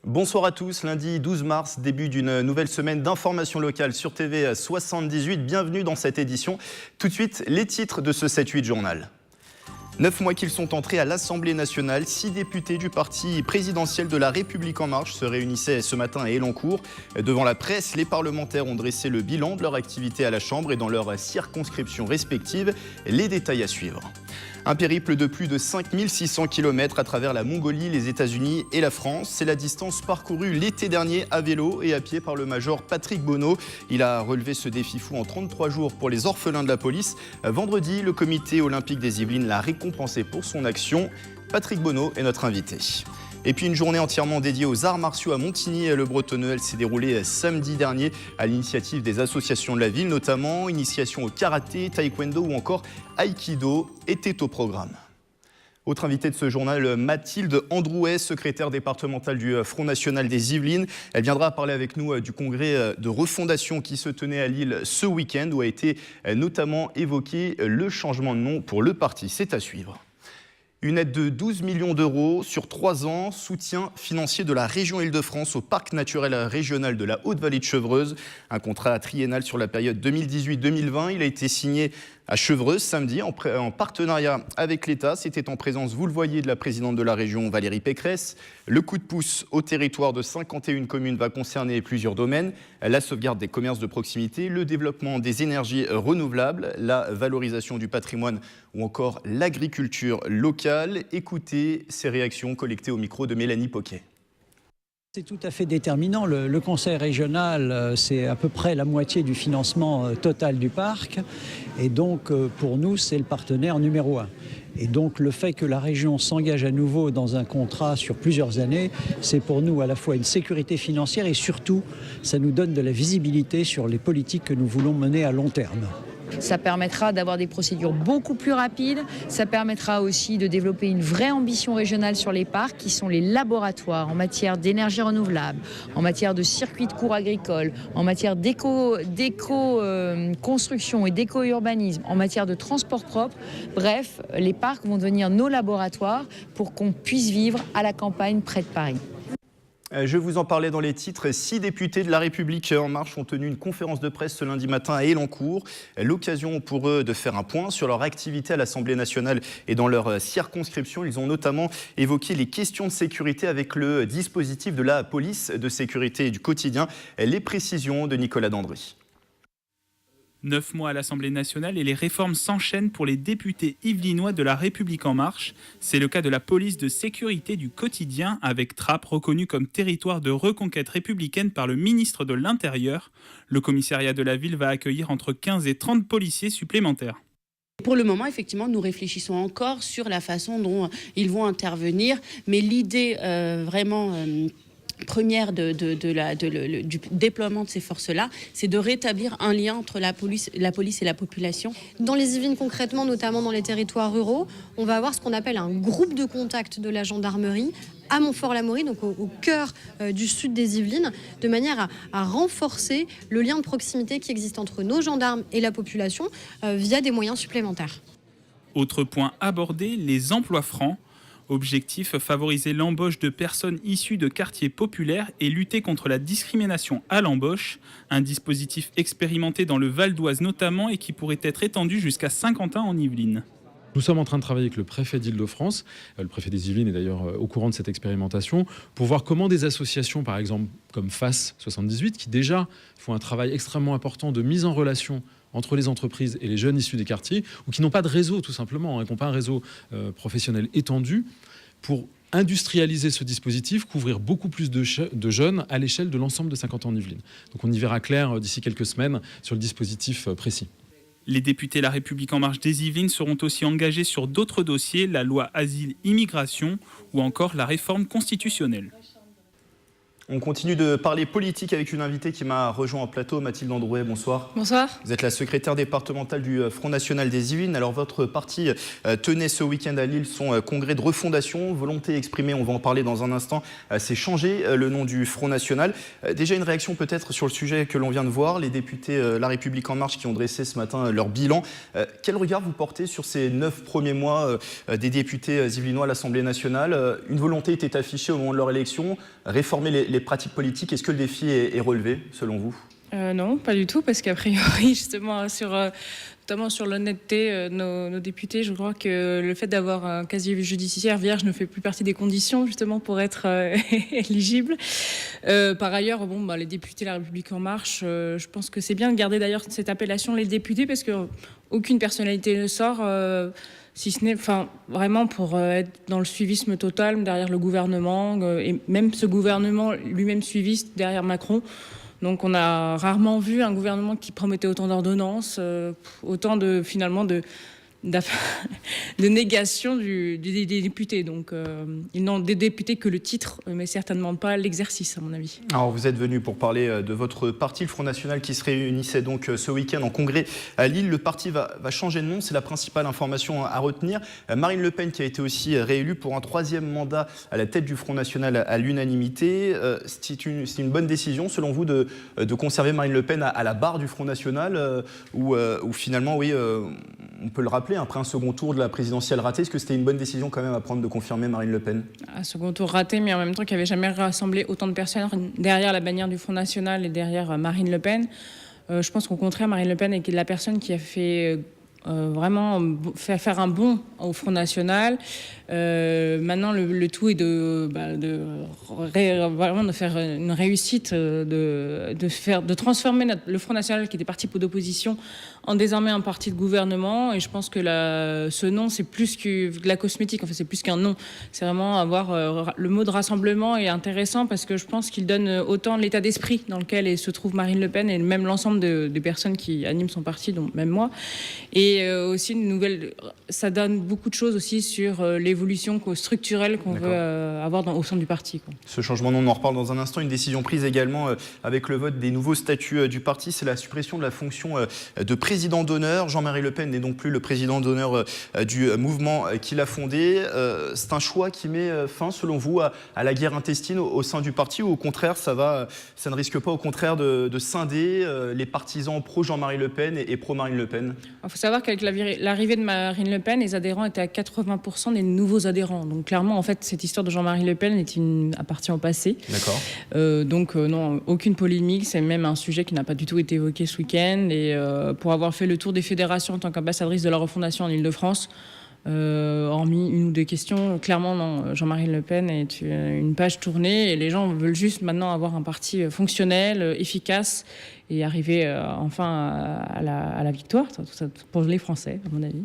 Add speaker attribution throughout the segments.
Speaker 1: Bonsoir à tous, lundi 12 mars, début d'une nouvelle semaine d'information locale sur TV 78. Bienvenue dans cette édition. Tout de suite, les titres de ce 7-8 journal. 9 mois qu'ils sont entrés à l'Assemblée nationale, 6 députés du parti présidentiel de La République En Marche se réunissaient ce matin à Elancourt. Devant la presse, les parlementaires ont dressé le bilan de leur activité à la Chambre et dans leurs circonscriptions respectives. Les détails à suivre. Un périple de plus de 5600 km à travers la Mongolie, les États-Unis et la France. C'est la distance parcourue l'été dernier à vélo et à pied par le major Patrick Bonneau. Il a relevé ce défi fou en 33 jours pour les orphelins de la police. Vendredi, le comité olympique des Yvelines l'a récompensé pour son action. Patrick Bonneau est notre invité. Et puis une journée entièrement dédiée aux arts martiaux à Montigny-le-Bretonneux. Elle s'est déroulée samedi dernier à l'initiative des associations de la ville, notamment initiation au karaté, taekwondo ou encore aïkido était au programme. Autre invité de ce journal, Mathilde Androuet, secrétaire départementale du Front National des Yvelines. Elle viendra parler avec nous du congrès de refondation qui se tenait à Lille ce week-end, où a été notamment évoqué le changement de nom pour le parti. C'est à suivre. Une aide de 12 millions d'euros sur 3 ans, soutien financier de la région Île-de-France au parc naturel régional de la Haute-Vallée de Chevreuse. Un contrat triennal sur la période 2018-2020. Il a été signé à Chevreuse samedi en partenariat avec l'État. C'était en présence, vous le voyez, de la présidente de la région Valérie Pécresse. Le coup de pouce au territoire de 51 communes va concerner plusieurs domaines. La sauvegarde des commerces de proximité, le développement des énergies renouvelables, la valorisation du patrimoine ou encore l'agriculture locale. Écoutez ces réactions collectées au micro de Mélanie Poquet.
Speaker 2: C'est tout à fait déterminant. Le conseil régional, c'est à peu près la moitié du financement total du parc. Et donc, pour nous, c'est le partenaire numéro 1. Et donc, le fait que la région s'engage à nouveau dans un contrat sur plusieurs années, c'est pour nous à la fois une sécurité financière et surtout, ça nous donne de la visibilité sur les politiques que nous voulons mener à long terme.
Speaker 3: Ça permettra d'avoir des procédures beaucoup plus rapides. Ça permettra aussi de développer une vraie ambition régionale sur les parcs qui sont les laboratoires en matière d'énergie renouvelable, en matière de circuits de cours agricoles, en matière d'éco-construction et d'éco-urbanisme, en matière de transport propre. Bref, les parcs vont devenir nos laboratoires pour qu'on puisse vivre à la campagne près de Paris.
Speaker 1: Je vous en parlais dans les titres. 6 députés de La République En Marche ont tenu une conférence de presse ce lundi matin à Elancourt. L'occasion pour eux de faire un point sur leur activité à l'Assemblée nationale et dans leur circonscription. Ils ont notamment évoqué les questions de sécurité avec le dispositif de la police de sécurité du quotidien. Les précisions de Nicolas Dandry.
Speaker 4: 9 mois à l'Assemblée nationale et les réformes s'enchaînent pour les députés yvelinois de La République En Marche. C'est le cas de la police de sécurité du quotidien, avec Trappes reconnu comme territoire de reconquête républicaine par le ministre de l'Intérieur. Le commissariat de la ville va accueillir entre 15 et 30 policiers supplémentaires.
Speaker 5: Pour le moment, effectivement, nous réfléchissons encore sur la façon dont ils vont intervenir, mais l'idée première du déploiement de ces forces-là, c'est de rétablir un lien entre la police et la population.
Speaker 6: Dans les Yvelines concrètement, notamment dans les territoires ruraux, on va avoir ce qu'on appelle un groupe de contact de la gendarmerie à Montfort-l'Amaury, donc au cœur du sud des Yvelines, de manière à renforcer le lien de proximité qui existe entre nos gendarmes et la population via des moyens supplémentaires.
Speaker 4: Autre point abordé, les emplois francs. Objectif, favoriser l'embauche de personnes issues de quartiers populaires et lutter contre la discrimination à l'embauche. Un dispositif expérimenté dans le Val d'Oise notamment et qui pourrait être étendu jusqu'à Saint-Quentin en Yvelines.
Speaker 7: Nous sommes en train de travailler avec le préfet d'Île-de-France, le préfet des Yvelines est d'ailleurs au courant de cette expérimentation, pour voir comment des associations, par exemple comme FAS 78, qui déjà font un travail extrêmement important de mise en relation entre les entreprises et les jeunes issus des quartiers, ou qui n'ont pas de réseau tout simplement, qui n'ont pas un réseau professionnel étendu, pour industrialiser ce dispositif, couvrir beaucoup plus de jeunes à l'échelle de l'ensemble de 50 ans en Yvelines. Donc on y verra clair d'ici quelques semaines sur le dispositif précis.
Speaker 4: Les députés La République En Marche des Yvelines seront aussi engagés sur d'autres dossiers, la loi asile-immigration ou encore la réforme constitutionnelle.
Speaker 1: On continue de parler politique avec une invitée qui m'a rejoint en plateau, Mathilde Androuet, bonsoir.
Speaker 8: Bonsoir.
Speaker 1: Vous êtes la secrétaire départementale du Front National des Yvelines. Alors votre parti tenait ce week-end à Lille son congrès de refondation, volonté exprimée, on va en parler dans un instant, c'est changer le nom du Front National. Déjà une réaction peut-être sur le sujet que l'on vient de voir, les députés La République En Marche qui ont dressé ce matin leur bilan. Quel regard vous portez sur ces 9 premiers mois des députés yvelinois à l'Assemblée nationale? Une volonté était affichée au moment de leur élection, réformer les pratiques politiques. Est-ce que le défi est relevé, selon vous?
Speaker 8: Non, pas du tout, parce qu'a priori, justement, notamment sur l'honnêteté, nos députés, je crois que le fait d'avoir un casier judiciaire vierge ne fait plus partie des conditions, justement, pour être éligible. Par ailleurs, les députés La République En Marche, je pense que c'est bien de garder d'ailleurs cette appellation les députés, parce qu'aucune personnalité ne sort... si ce n'est vraiment pour être dans le suivisme total derrière le gouvernement, et même ce gouvernement lui-même suiviste derrière Macron. Donc on a rarement vu un gouvernement qui promettait autant d'ordonnances, autant de négation des députés. Donc ils n'ont des députés que le titre, mais certainement pas l'exercice, à mon avis.
Speaker 1: Alors vous êtes venu pour parler de votre parti, le Front National, qui se réunissait donc ce week-end en congrès à Lille. Le parti va changer de nom, c'est la principale information à retenir. Marine Le Pen qui a été aussi réélue pour un 3e mandat à la tête du Front National à l'unanimité. C'est une bonne décision, selon vous, de conserver Marine Le Pen à la barre du Front National, ou finalement, oui, on peut le rappeler, après un second tour de la présidentielle ratée, est-ce que c'était une bonne décision quand même à prendre de confirmer Marine Le Pen?
Speaker 8: Un second tour raté, mais en même temps qui n'avait jamais rassemblé autant de personnes derrière la bannière du Front National et derrière Marine Le Pen. Je pense qu'au contraire, Marine Le Pen est la personne qui a fait vraiment faire un bond au Front National. Maintenant, le tout est vraiment de faire une réussite, de transformer le Front National, qui était parti d'opposition, en désormais un parti de gouvernement. Et je pense que ce nom, c'est plus que de la cosmétique. En fait, c'est plus qu'un nom. C'est vraiment avoir le mot de rassemblement est intéressant, parce que je pense qu'il donne autant l'état d'esprit dans lequel se trouve Marine Le Pen et même l'ensemble des personnes qui animent son parti, dont même moi. Et aussi ça donne beaucoup de choses aussi sur l'évolution structurelle qu'on veut avoir au sein du parti.
Speaker 1: Ce changement de nom, on en reparle dans un instant. Une décision prise également avec le vote des nouveaux statuts du parti, c'est la suppression de la fonction de président d'honneur. Jean-Marie Le Pen n'est donc plus le président d'honneur du mouvement qu'il a fondé. C'est un choix qui met fin, selon vous, à la guerre intestine au sein du parti, ou au contraire, ça ne risque pas au contraire de scinder les partisans pro-Jean-Marie Le Pen et pro-Marine Le Pen?
Speaker 8: Il faut savoir qu'avec l'arrivée de Marine Le Pen, les adhérents étaient à 80% des nouveaux adhérents. Donc clairement, en fait, cette histoire de Jean-Marie Le Pen appartient au passé.
Speaker 1: D'accord.
Speaker 8: Donc non, aucune polémique. C'est même un sujet qui n'a pas du tout été évoqué ce week-end. Et pour avoir fait le tour des fédérations en tant qu'ambassadrice de la refondation en Ile-de-France, hormis une ou deux questions, clairement non, Jean-Marie Le Pen est une page tournée, et les gens veulent juste maintenant avoir un parti fonctionnel, efficace, et arriver enfin à la victoire, tout ça pour les Français, à mon avis.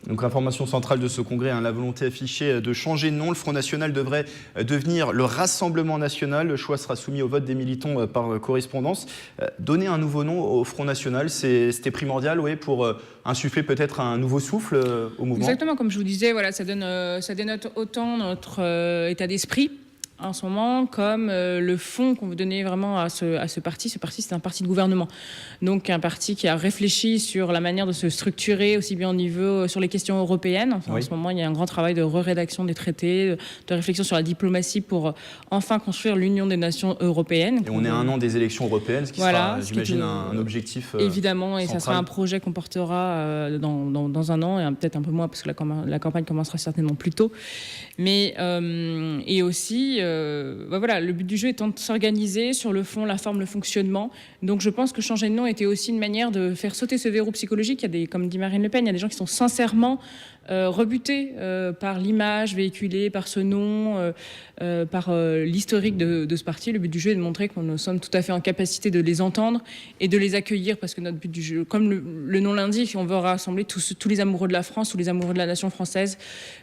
Speaker 1: Donc information centrale de ce congrès, la volonté affichée de changer de nom. Le Front National devrait devenir le Rassemblement National. Le choix sera soumis au vote des militants par correspondance. Donner un nouveau nom au Front National, c'était primordial, oui, pour insuffler peut-être un nouveau souffle au mouvement.
Speaker 8: Exactement, comme je vous disais, voilà, ça dénote autant notre état d'esprit en ce moment, comme le fond qu'on veut donner vraiment à ce parti. Ce parti, c'est un parti de gouvernement. Donc un parti qui a réfléchi sur la manière de se structurer, aussi bien au niveau sur les questions européennes. Enfin, oui. En ce moment, il y a un grand travail de rédaction des traités, de réflexion sur la diplomatie pour enfin construire l'Union des nations européennes.
Speaker 1: Et on est à un an des élections européennes, ce qui sera, j'imagine, un objectif
Speaker 8: évidemment, et
Speaker 1: central.
Speaker 8: ça sera un projet qu'on portera dans un an, et peut-être un peu moins, parce que la campagne commencera certainement plus tôt. Mais, et aussi... voilà, le but du jeu étant de s'organiser sur le fond, la forme, le fonctionnement. Donc je pense que changer de nom était aussi une manière de faire sauter ce verrou psychologique. Il y a comme dit Marine Le Pen, il y a des gens qui sont sincèrement rebutés par l'image véhiculée, par ce nom, par l'historique de ce parti. Le but du jeu est de montrer que nous sommes tout à fait en capacité de les entendre et de les accueillir, parce que notre but du jeu, comme le nom l'indique, on veut rassembler tous les amoureux de la France, tous les amoureux de la nation française.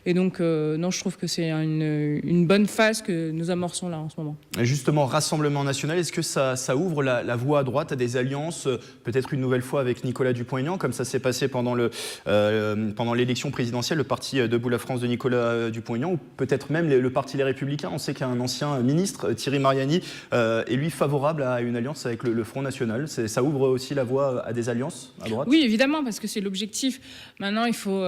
Speaker 8: Et donc, non, je trouve que c'est une bonne phase que nous amorçons là en ce moment.
Speaker 1: Et justement, Rassemblement national, est-ce que ça ouvre la voie à droite à des alliances, peut-être une nouvelle fois avec Nicolas Dupont-Aignan, comme ça s'est passé pendant l'élection présidentielle, le parti Debout la France de Nicolas Dupont-Aignan, ou peut-être même le parti Les Républicains? On sait qu'un ancien ministre, Thierry Mariani, est lui favorable à une alliance avec le Front National. Ça ouvre aussi la voie à des alliances à droite?
Speaker 8: Oui, évidemment, parce que c'est l'objectif. Maintenant, il faut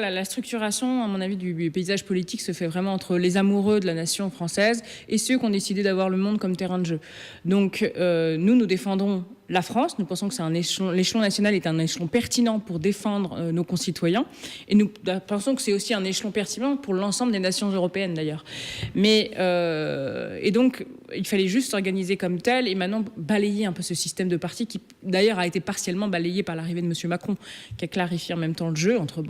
Speaker 8: la structuration, à mon avis, du paysage politique se fait vraiment entre les amoureux de la nation française et ceux qui ont décidé d'avoir le monde comme terrain de jeu. Donc, nous défendons la France. Nous pensons que l'échelon national est un échelon pertinent pour défendre nos concitoyens. Et nous pensons que c'est aussi un échelon pertinent pour l'ensemble des nations européennes, d'ailleurs. Et donc, il fallait juste s'organiser comme tel et maintenant balayer un peu ce système de partis qui, d'ailleurs, a été partiellement balayé par l'arrivée de M. Macron, qui a clarifié en même temps le jeu entre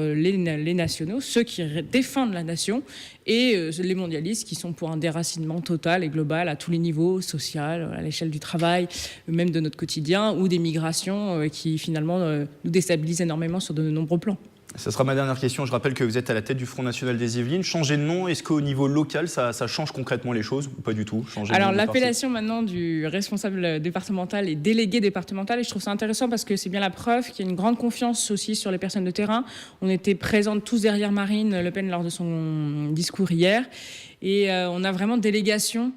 Speaker 8: les nationaux, ceux qui défendent la nation, et les mondialistes qui sont pour un déracinement total et global à tous les niveaux, social, à l'échelle du travail, même de notre quotidien, ou des migrations qui finalement nous déstabilisent énormément sur de nombreux plans.
Speaker 1: Ce sera ma dernière question. Je rappelle que vous êtes à la tête du Front National des Yvelines. Changer de nom, est-ce qu'au niveau local, ça change concrètement les choses ou pas du tout?
Speaker 8: Alors l'appellation maintenant du responsable départemental est délégué départemental, et je trouve ça intéressant parce que c'est bien la preuve qu'il y a une grande confiance aussi sur les personnes de terrain. On était présents tous derrière Marine Le Pen lors de son discours hier, et on a vraiment délégation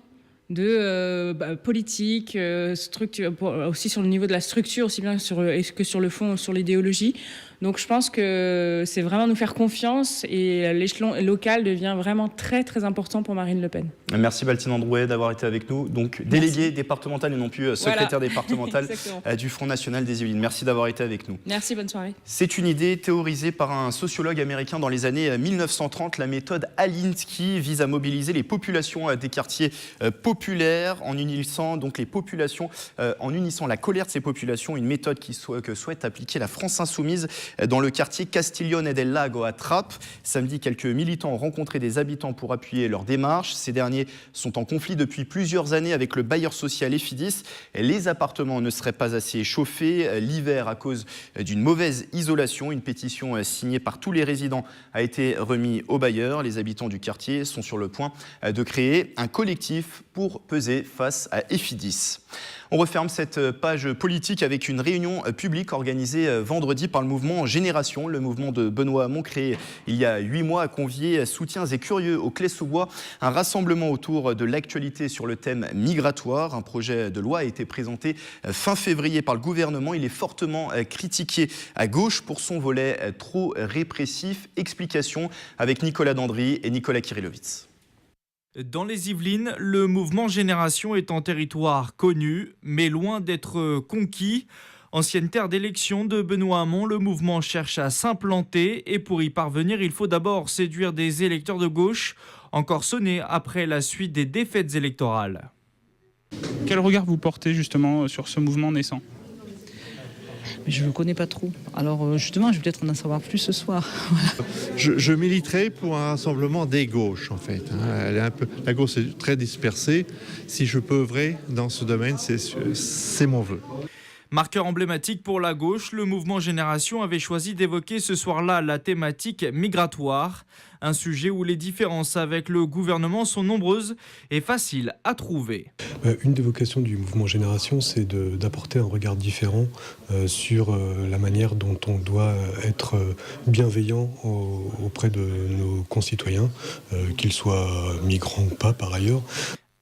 Speaker 8: de politique, structure, aussi sur le niveau de la structure, aussi bien que sur le fond, sur l'idéologie. Donc je pense que c'est vraiment nous faire confiance, et l'échelon local devient vraiment très très important pour Marine Le Pen.
Speaker 1: Merci Baltine Drouet d'avoir été avec nous. Donc déléguée départementale et non plus secrétaire départementale du Front National des Yvelines. Merci d'avoir été avec nous.
Speaker 8: Merci, bonne soirée.
Speaker 1: C'est une idée théorisée par un sociologue américain dans les années 1930. La méthode Alinsky vise à mobiliser les populations des quartiers populaires en unissant donc les populations, en unissant la colère de ces populations. Une méthode que souhaite appliquer la France Insoumise dans le quartier Castiglione del Lago à Trappes. Samedi, quelques militants ont rencontré des habitants pour appuyer leur démarche. Ces derniers sont en conflit depuis plusieurs années avec le bailleur social Efidis. Les appartements ne seraient pas assez chauffés l'hiver à cause d'une mauvaise isolation. Une pétition signée par tous les résidents a été remise au bailleur. Les habitants du quartier sont sur le point de créer un collectif pour peser face à Efidis. On referme cette page politique avec une réunion publique organisée vendredi par le mouvement Génération. Le mouvement de Benoît Hamon, créé il y a 8 mois, a convié soutiens et curieux au Clé-sous-Bois. Un rassemblement autour de l'actualité sur le thème migratoire. Un projet de loi a été présenté fin février par le gouvernement. Il est fortement critiqué à gauche pour son volet trop répressif. Explication avec Nicolas Dandry et Nicolas Kyrilovitz.
Speaker 9: Dans les Yvelines, le mouvement Génération est en territoire connu, mais loin d'être conquis. Ancienne terre d'élection de Benoît Hamon, le mouvement cherche à s'implanter, et pour y parvenir, il faut d'abord séduire des électeurs de gauche, encore sonnés après la suite des défaites électorales.
Speaker 4: Quel regard vous portez justement sur ce mouvement naissant ?
Speaker 10: Je ne le connais pas trop. Alors justement, je vais peut-être en savoir plus ce soir.
Speaker 11: Je militerai pour un rassemblement des gauches, en fait. La gauche est très dispersée. Si je peux œuvrer dans ce domaine, c'est mon vœu.
Speaker 9: Marqueur emblématique pour la gauche, le mouvement Génération avait choisi d'évoquer ce soir-là la thématique migratoire. Un sujet où les différences avec le gouvernement sont nombreuses et faciles à trouver.
Speaker 12: Une des vocations du mouvement Génération, c'est d'apporter un regard différent sur la manière dont on doit être bienveillant auprès de nos concitoyens, qu'ils soient migrants ou pas par ailleurs.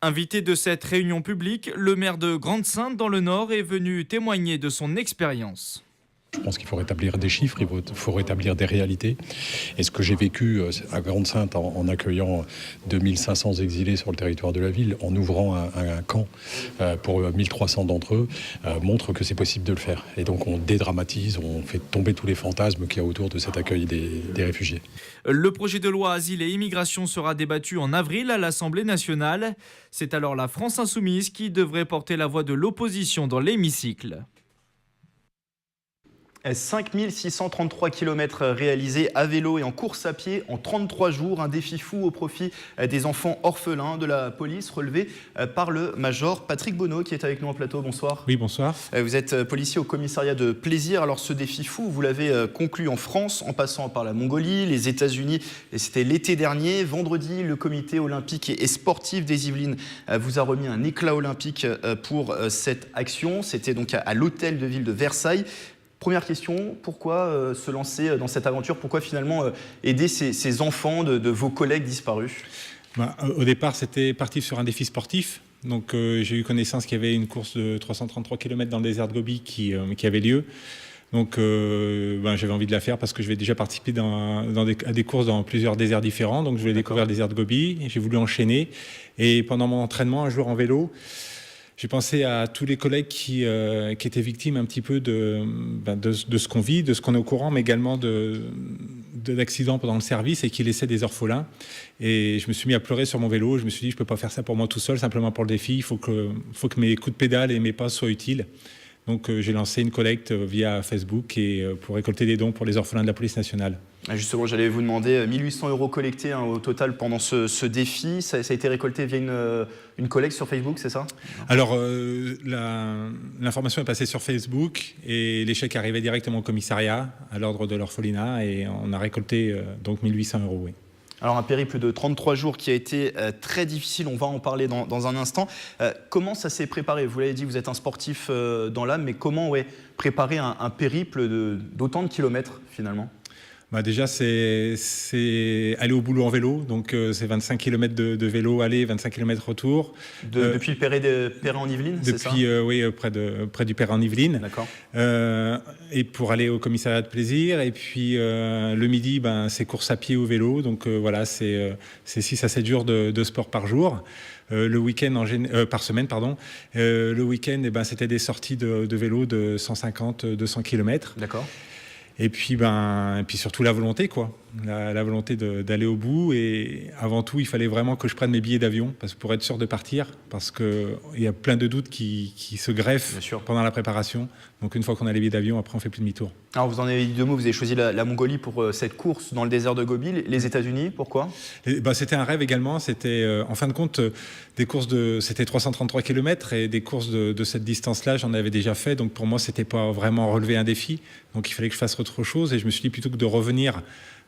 Speaker 9: Invité de cette réunion publique, le maire de Grande-Synthe dans le Nord est venu témoigner de son expérience.
Speaker 13: Je pense qu'il faut rétablir des chiffres, il faut rétablir des réalités. Et ce que j'ai vécu à Grande-Synthe en accueillant 2500 exilés sur le territoire de la ville, en ouvrant un camp pour 1300 d'entre eux, montre que c'est possible de le faire. Et donc on dédramatise, on fait tomber tous les fantasmes qu'il y a autour de cet accueil des réfugiés.
Speaker 9: Le projet de loi Asile et Immigration sera débattu en avril à l'Assemblée nationale. C'est alors la France Insoumise qui devrait porter la voix de l'opposition dans l'hémicycle.
Speaker 1: 5633 km réalisés à vélo et en course à pied en 33 jours. Un défi fou au profit des enfants orphelins de la police, relevé par le major Patrick Bonneau qui est avec nous en plateau. Bonsoir.
Speaker 14: Oui, bonsoir.
Speaker 1: Vous êtes policier au commissariat de Plaisir. Alors ce défi fou, vous l'avez conclu en France en passant par la Mongolie, les États-Unis, et c'était l'été dernier. Vendredi, le comité olympique et sportif des Yvelines vous a remis un éclat olympique pour cette action. C'était donc à l'hôtel de ville de Versailles. Première question, pourquoi se lancer dans cette aventure? Pourquoi finalement aider ces enfants de vos collègues disparus?
Speaker 14: Au départ, c'était parti sur un défi sportif. Donc, j'ai eu connaissance qu'il y avait une course de 333 km dans le désert de Gobi qui avait lieu. Donc, j'avais envie de la faire parce que je vais déjà participer à des courses dans plusieurs déserts différents. Donc, je voulais découvrir le désert de Gobi et j'ai voulu enchaîner. Et pendant mon entraînement, un jour en vélo, j'ai pensé à tous les collègues qui étaient victimes un petit peu de ce qu'on vit, de ce qu'on est au courant, mais également d'accidents pendant le service et qui laissaient des orphelins. Et je me suis mis à pleurer sur mon vélo. Je me suis dit, je ne peux pas faire ça pour moi tout seul, simplement pour le défi. Il faut que mes coups de pédale et mes pas soient utiles. Donc j'ai lancé une collecte via Facebook pour récolter des dons pour les orphelins de la police nationale.
Speaker 1: Justement, j'allais vous demander 1 800 € collectés au total pendant ce défi. Ça a été récolté via une collecte sur Facebook, c'est ça?
Speaker 14: Alors, l'information est passée sur Facebook et les chèques arrivaient directement au commissariat à l'ordre de l'orphelinat et on a récolté donc 1 800 €, oui.
Speaker 1: Alors un périple de 33 jours qui a été très difficile, on va en parler dans un instant. Comment ça s'est préparé? Vous l'avez dit, vous êtes un sportif dans l'âme, mais comment préparer un périple d'autant de kilomètres finalement?
Speaker 14: Déjà, c'est aller au boulot en vélo, donc c'est 25 km de vélo aller, 25 km retour.
Speaker 1: Depuis le Perret en Yvelines, c'est ça?
Speaker 14: Oui, près du Perret en Yvelines.
Speaker 1: D'accord.
Speaker 14: Et pour aller au commissariat de Plaisir. Et puis le midi, c'est course à pied ou vélo. Donc voilà, c'est 6 à 7 jours de sport par jour. Le week-end par semaine, pardon. Le week-end, c'était des sorties de vélo de 150-200 km.
Speaker 1: D'accord.
Speaker 14: Et puis surtout la volonté, quoi. La volonté d'aller au bout. Et avant tout, il fallait vraiment que je prenne mes billets d'avion pour être sûr de partir. Parce qu'il y a plein de doutes qui se greffent pendant la préparation. Donc une fois qu'on a les billets d'avion, après on fait plus demi-tour.
Speaker 1: Alors vous en avez dit 2 mots, vous avez choisi la Mongolie pour cette course dans le désert de Gobi. Les États-Unis, pourquoi?
Speaker 14: C'était un rêve également. C'était en fin de compte des courses c'était 333 km et des courses de cette distance-là, j'en avais déjà fait. Donc pour moi, c'était pas vraiment relever un défi. Donc il fallait que je fasse autre chose. Et je me suis dit, plutôt que de revenir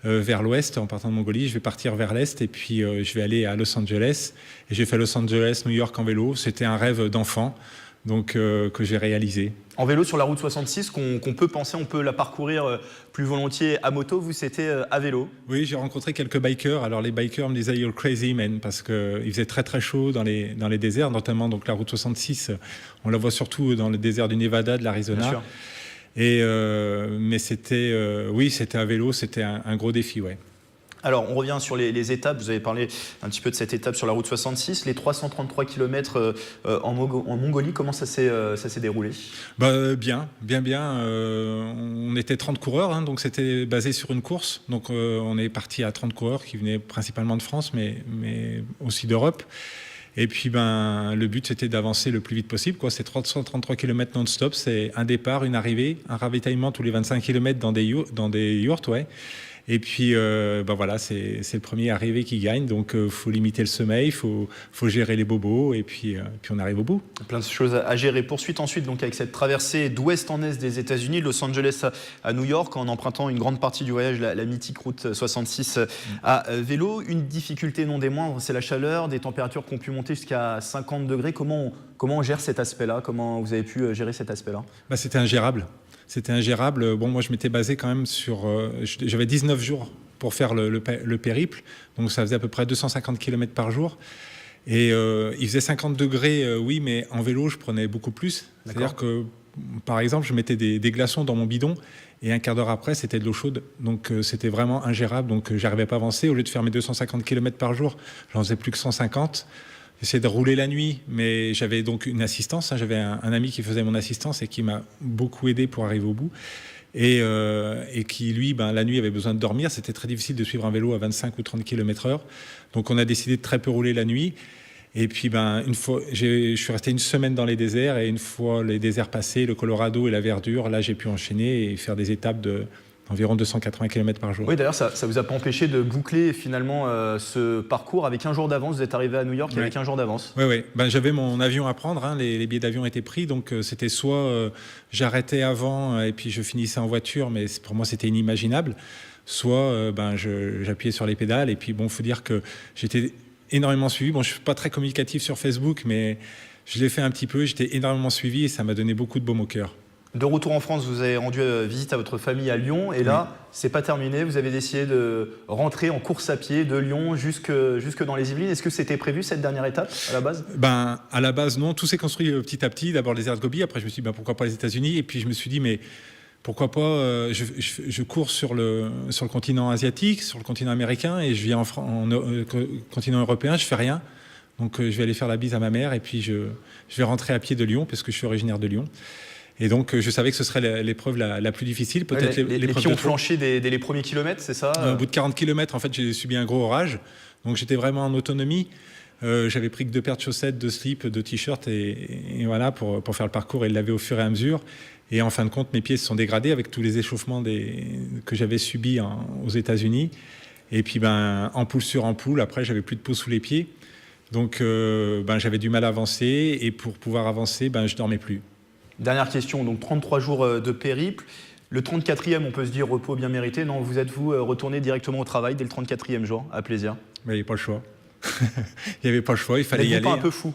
Speaker 14: vers l'ouest en partant de Mongolie, je vais partir vers l'est et puis je vais aller à Los Angeles. Et j'ai fait Los Angeles, New York en vélo. C'était un rêve d'enfant. Donc, que j'ai réalisé.
Speaker 1: En vélo sur la route 66, qu'on peut penser, on peut la parcourir plus volontiers à moto. Vous, c'était à vélo?
Speaker 14: Oui, j'ai rencontré quelques bikers. Alors, les bikers me disaient « You're crazy, man », parce qu'il faisait très, très chaud dans les déserts, notamment donc, la route 66. On la voit surtout dans le désert du Nevada, de l'Arizona. Bien sûr. Mais c'était à vélo, c'était un gros défi, ouais.
Speaker 1: Alors, on revient sur les étapes. Vous avez parlé un petit peu de cette étape sur la route 66. Les 333 km en Mongolie, comment ça s'est déroulé?
Speaker 14: Bien. On était 30 coureurs, donc c'était basé sur une course. Donc, on est parti à 30 coureurs qui venaient principalement de France, mais aussi d'Europe. Et puis, le but, c'était d'avancer le plus vite possible. C'est 333 km non-stop. C'est un départ, une arrivée, un ravitaillement tous les 25 km dans des yurts, ouais. Et puis, voilà, c'est le premier arrivé qui gagne. Donc, faut limiter le sommeil, faut gérer les bobos, et puis on arrive au bout.
Speaker 1: Plein de choses à gérer. Poursuite ensuite, donc, avec cette traversée d'ouest en est des États-Unis, de Los Angeles à New York, en empruntant une grande partie du voyage, la mythique route 66 à vélo. Une difficulté non des moindres, c'est la chaleur, des températures qui ont pu monter jusqu'à 50 degrés. Comment on gère cet aspect-là? Comment vous avez pu gérer cet aspect-là?
Speaker 14: C'était ingérable. C'était ingérable. Bon, moi, je m'étais basé quand même sur... j'avais 19 jours pour faire le périple. Donc, ça faisait à peu près 250 km par jour. Et il faisait 50 degrés, oui, mais en vélo, je prenais beaucoup plus. C'est-à-dire que, par exemple, je mettais des glaçons dans mon bidon et un quart d'heure après, c'était de l'eau chaude. Donc, c'était vraiment ingérable. Donc, j'arrivais pas à avancer. Au lieu de faire mes 250 km par jour, j'en faisais plus que 150. J'essayais de rouler la nuit, mais j'avais donc une assistance. J'avais un ami qui faisait mon assistance et qui m'a beaucoup aidé pour arriver au bout. Et qui, lui, la nuit, avait besoin de dormir. C'était très difficile de suivre un vélo à 25 ou 30 km/h. Donc, on a décidé de très peu rouler la nuit. Et puis, une fois, je suis resté une semaine dans les déserts, et une fois les déserts passés, le Colorado et la verdure, là, j'ai pu enchaîner et faire des étapes d'environ 280 km par jour.
Speaker 1: Oui, d'ailleurs, ça vous a pas empêché de boucler finalement ce parcours avec un jour d'avance. Vous êtes arrivé à New York avec un jour d'avance.
Speaker 14: Oui. J'avais mon avion à prendre, hein, les billets d'avion étaient pris, donc c'était soit j'arrêtais avant et puis je finissais en voiture, mais pour moi c'était inimaginable, soit j'appuyais sur les pédales. Et puis bon, faut dire que j'étais énormément suivi. Bon, je suis pas très communicatif sur Facebook, mais je l'ai fait un petit peu. J'étais énormément suivi et ça m'a donné beaucoup de baume au cœur.
Speaker 1: De retour en France, vous avez rendu visite à votre famille à Lyon, et là, c'est pas terminé. Vous avez décidé de rentrer en course à pied de Lyon jusque dans les Yvelines. Est-ce que c'était prévu cette dernière étape à la base ?
Speaker 14: À la base, non. Tout s'est construit petit à petit. D'abord les déserts de Gobi. Après, je me suis dit pourquoi pas les États-Unis. Et puis je me suis dit mais pourquoi pas je cours sur le continent asiatique, sur le continent américain, et je viens en continent européen. Je fais rien. Donc je vais aller faire la bise à ma mère, et puis je vais rentrer à pied de Lyon parce que je suis originaire de Lyon. Et donc, je savais que ce serait l'épreuve la plus difficile. Peut-être
Speaker 1: les pieds ont flanché dès les premiers kilomètres, c'est ça ?
Speaker 14: Au bout de 40 km, en fait, j'ai subi un gros orage. Donc, j'étais vraiment en autonomie. J'avais pris que 2 paires de chaussettes, de slips, de t-shirts, et voilà, pour faire le parcours et le laver au fur et à mesure. Et en fin de compte, mes pieds se sont dégradés avec tous les échauffements que j'avais subis aux États-Unis. Et puis, ampoule sur ampoule, après, j'avais plus de peau sous les pieds. Donc, j'avais du mal à avancer. Et pour pouvoir avancer, je dormais plus.
Speaker 1: Dernière question, donc 33 jours de périple. Le 34e, on peut se dire repos bien mérité. Non, vous êtes-vous retourné directement au travail dès le 34e jour, à plaisir ?
Speaker 14: Mais il n'y avait pas le choix. Il n'y avait pas le choix, il fallait y aller.
Speaker 1: Pas un peu fou ?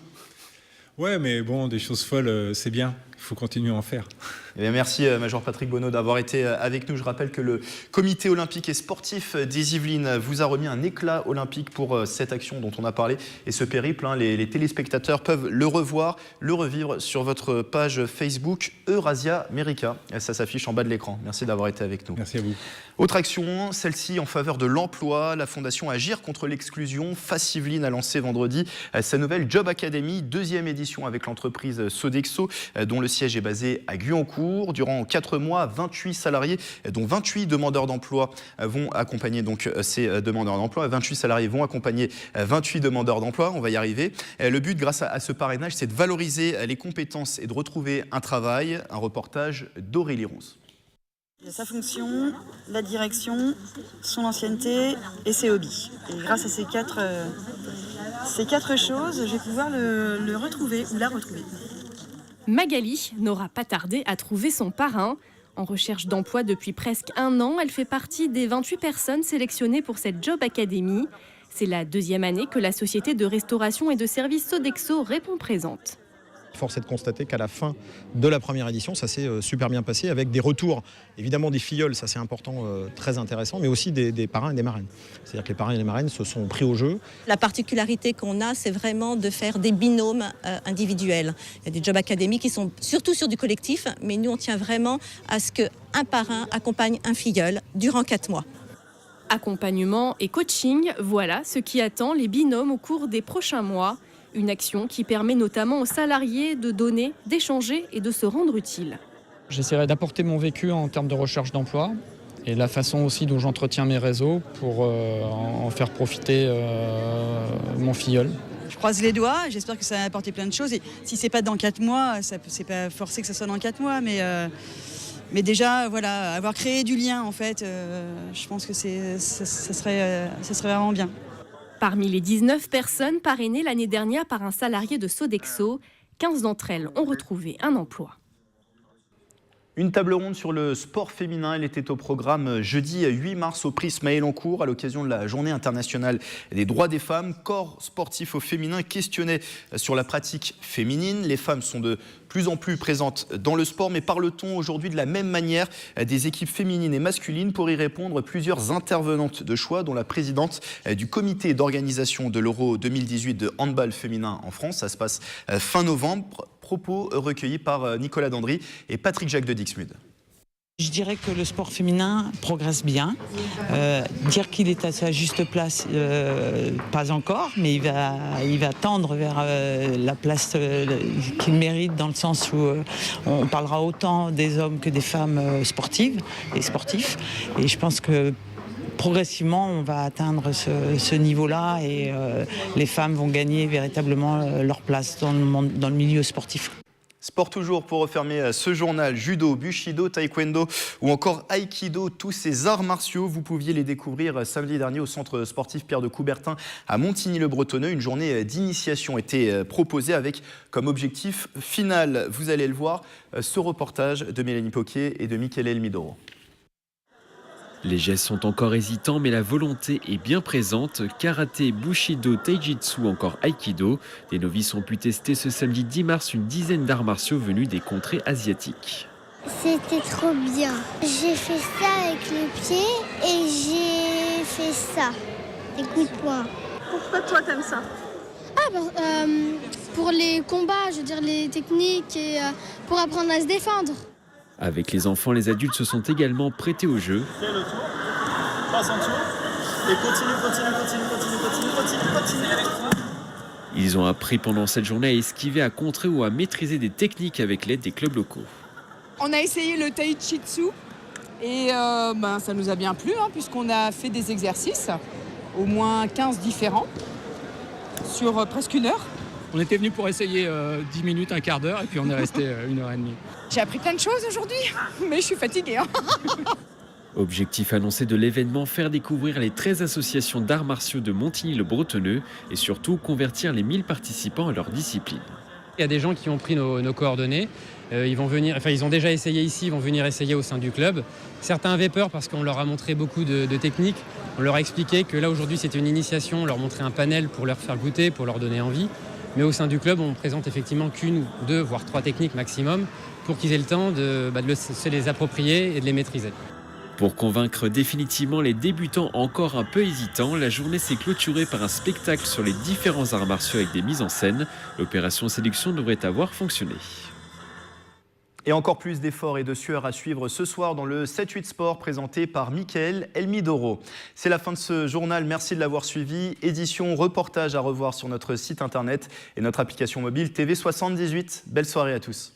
Speaker 14: Ouais, mais bon, des choses folles, c'est bien. Il faut continuer à en faire.
Speaker 1: Eh bien, merci Major Patrick Bonneau d'avoir été avec nous. Je rappelle que le comité olympique et sportif des Yvelines vous a remis un éclat olympique pour cette action dont on a parlé. Et ce périple, les téléspectateurs peuvent le revoir, le revivre sur votre page Facebook Eurasia Merica. Ça s'affiche en bas de l'écran. Merci d'avoir été avec nous.
Speaker 14: Merci à vous.
Speaker 1: Autre action, celle-ci en faveur de l'emploi. La Fondation Agir contre l'exclusion, FACE Yvelines, a lancé vendredi sa nouvelle Job Academy, 2e édition avec l'entreprise Sodexo, dont le siège est basé à Guyancourt. Durant 4 mois, 28 salariés, dont 28 demandeurs d'emploi, vont accompagner donc ces demandeurs d'emploi. 28 salariés vont accompagner 28 demandeurs d'emploi. On va y arriver. Le but, grâce à ce parrainage, c'est de valoriser les compétences et de retrouver un travail. Un reportage d'Aurélie Ronce.
Speaker 15: Il y a sa fonction, la direction, son ancienneté et ses hobbies. Et grâce à ces quatre choses, je vais pouvoir le retrouver ou la retrouver.
Speaker 16: Magali n'aura pas tardé à trouver son parrain. En recherche d'emploi depuis presque 1 an, elle fait partie des 28 personnes sélectionnées pour cette Job Academy. C'est la 2e année que la société de restauration et de services Sodexo répond présente.
Speaker 17: Force est de constater qu'à la fin de la première édition, ça s'est super bien passé avec des retours, évidemment des filleuls, ça c'est important, très intéressant, mais aussi des parrains et des marraines. C'est-à-dire que les parrains et les marraines se sont pris au jeu.
Speaker 18: La particularité qu'on a, c'est vraiment de faire des binômes individuels. Il y a des Job Academy qui sont surtout sur du collectif, mais nous on tient vraiment à ce qu'un parrain accompagne un filleul durant 4 mois.
Speaker 16: Accompagnement et coaching, voilà ce qui attend les binômes au cours des prochains mois. Une action qui permet notamment aux salariés de donner, d'échanger et de se rendre utile.
Speaker 19: J'essaierai d'apporter mon vécu en termes de recherche d'emploi et la façon aussi dont j'entretiens mes réseaux pour en faire profiter mon filleul.
Speaker 15: Je croise les doigts, j'espère que ça va apporter plein de choses. Et si c'est pas dans 4 mois, c'est pas forcé que ça soit dans 4 mois, mais déjà, voilà, avoir créé du lien, en fait, je pense que ça serait vraiment bien.
Speaker 16: Parmi les 19 personnes parrainées l'année dernière par un salarié de Sodexo, 15 d'entre elles ont retrouvé un emploi.
Speaker 1: Une table ronde sur le sport féminin, elle était au programme jeudi 8 mars au prix Ismaël-Encourt à l'occasion de la Journée internationale des droits des femmes. Corps sportif au féminin questionnait sur la pratique féminine. Les femmes sont de plus en plus présentes dans le sport, mais parle-t-on aujourd'hui de la même manière des équipes féminines et masculines? Pour y répondre, plusieurs intervenantes de choix, dont la présidente du comité d'organisation de l'Euro 2018 de handball féminin en France. Ça se passe fin novembre. Propos recueillis par Nicolas Dandry et Patrick Jacques de Dixmude.
Speaker 10: Je dirais que le sport féminin progresse bien. Dire qu'il est à sa juste place, pas encore, mais il va tendre vers la place qu'il mérite, dans le sens où on parlera autant des hommes que des femmes sportives et sportifs. Et je pense que progressivement, on va atteindre ce niveau-là et les femmes vont gagner véritablement leur place dans le milieu sportif.
Speaker 1: Sport toujours pour refermer ce journal. Judo, Bushido, Taekwondo ou encore Aikido, tous ces arts martiaux, vous pouviez les découvrir samedi dernier au centre sportif Pierre de Coubertin à Montigny-le-Bretonneux. Une journée d'initiation était proposée avec comme objectif final, vous allez le voir, ce reportage de Mélanie Poquier et de Michele Elmidoro.
Speaker 20: Les gestes sont encore hésitants, mais la volonté est bien présente. Karaté, Bushido, Taijitsu ou encore Aikido. Les novices ont pu tester ce samedi 10 mars une dizaine d'arts martiaux venus des contrées asiatiques.
Speaker 21: C'était trop bien. J'ai fait ça avec le pied et j'ai fait ça, des coups de poing.
Speaker 22: Pourquoi toi t'aimes ça?
Speaker 21: Pour les combats, je veux dire les techniques et pour apprendre à se défendre.
Speaker 20: Avec les enfants, les adultes se sont également prêtés au jeu.
Speaker 22: Fais le tour, passe en tour et continue.
Speaker 20: Ils ont appris pendant cette journée à esquiver, à contrer ou à maîtriser des techniques avec l'aide des clubs locaux.
Speaker 23: On a essayé le Taijitsu et ça nous a bien plu puisqu'on a fait des exercices, au moins 15 différents, sur presque 1 heure.
Speaker 19: On était venus pour essayer 10 minutes, un quart d'heure, et puis on est resté 1h30.
Speaker 23: J'ai appris plein de choses aujourd'hui, mais je suis fatiguée.
Speaker 20: Objectif annoncé de l'événement, faire découvrir les 13 associations d'arts martiaux de Montigny-le-Bretonneux et surtout convertir les 1000 participants à leur discipline.
Speaker 19: Il y a des gens qui ont pris nos coordonnées, ils ont déjà essayé ici, ils vont venir essayer au sein du club. Certains avaient peur parce qu'on leur a montré beaucoup de techniques, on leur a expliqué que là aujourd'hui c'était une initiation, on leur montrait un panel pour leur faire goûter, pour leur donner envie. Mais au sein du club, on présente effectivement qu'1 ou 2, voire 3 techniques maximum pour qu'ils aient le temps de se les approprier et de les maîtriser.
Speaker 20: Pour convaincre définitivement les débutants encore un peu hésitants, la journée s'est clôturée par un spectacle sur les différents arts martiaux avec des mises en scène. L'opération séduction devrait avoir fonctionné.
Speaker 1: Et encore plus d'efforts et de sueur à suivre ce soir dans le 7-8 Sport présenté par Michele Elmidoro. C'est la fin de ce journal, merci de l'avoir suivi. Édition, reportage à revoir sur notre site internet et notre application mobile TV78. Belle soirée à tous.